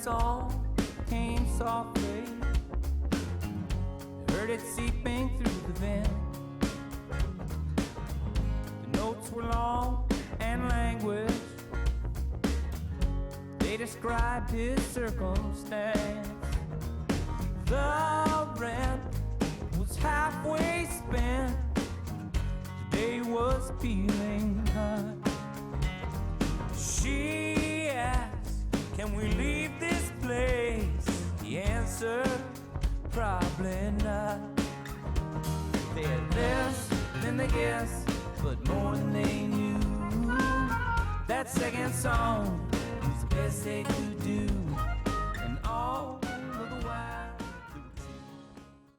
song came softly. Heard it seeping through the vent. The notes were long and languid. They described his circumstance. The rent was halfway spent. The day was peeling hot. She asked, can we leave this place? The answer, probably not. They had less than they guessed, but more than they knew. That second song was the best they could do.